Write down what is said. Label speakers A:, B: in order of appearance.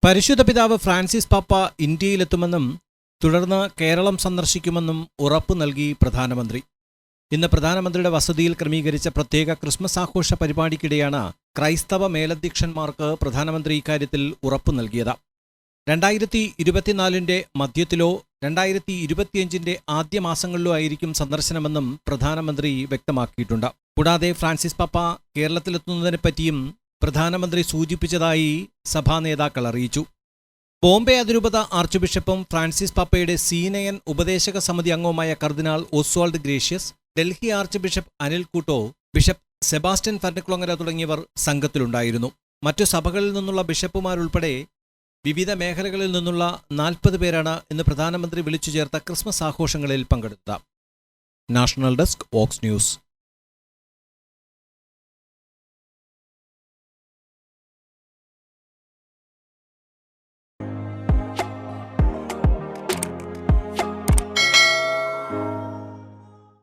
A: പരിശുദ്ധ പിതാവ് ഫ്രാൻസിസ് പാപ്പ ഇന്ത്യയിലെത്തുമെന്നും തുടർന്ന് കേരളം സന്ദർശിക്കുമെന്നും ഉറപ്പു നൽകി പ്രധാനമന്ത്രി. ഇന്ന് പ്രധാനമന്ത്രിയുടെ വസതിയിൽ ക്രമീകരിച്ച പ്രത്യേക ക്രിസ്മസ് ആഘോഷ പരിപാടിക്കിടെയാണ് ക്രൈസ്തവ മേലധ്യക്ഷന്മാർക്ക് പ്രധാനമന്ത്രി ഇക്കാര്യത്തിൽ ഉറപ്പു നൽകിയത്. 2024 മധ്യത്തിലോ 2025 ആദ്യ മാസങ്ങളിലോ ആയിരിക്കും സന്ദർശനമെന്നും പ്രധാനമന്ത്രി വ്യക്തമാക്കിയിട്ടുണ്ട്. കൂടാതെ ഫ്രാൻസിസ് പാപ്പ കേരളത്തിലെത്തുന്നതിനെപ്പറ്റിയും പ്രധാനമന്ത്രി സൂചിപ്പിച്ചതായി സഭാ നേതാക്കൾ അറിയിച്ചു. ബോംബെ അതിരൂപത ആർച്ച് ബിഷപ്പും ഫ്രാൻസിസ് പാപ്പയുടെ സീനയൻ ഉപദേശക സമിതി അംഗവുമായ cardinal Oswald Gracias, Delhi archbishop Anil Couto, bishop Sebastian Farnikulangara തുടങ്ങിയവർ സംഘത്തിലുണ്ടായിരുന്നു. മറ്റു സഭകളിൽ നിന്നുള്ള ബിഷപ്പുമാരുൾപ്പെടെ വിവിധ മേഖലകളിൽ നിന്നുള്ള 40 പേരാണ് ഇന്ന് പ്രധാനമന്ത്രി വിളിച്ചു ചേർത്ത ക്രിസ്മസ് ആഘോഷങ്ങളിൽ പങ്കെടുത്തത്. National desk, Vox news.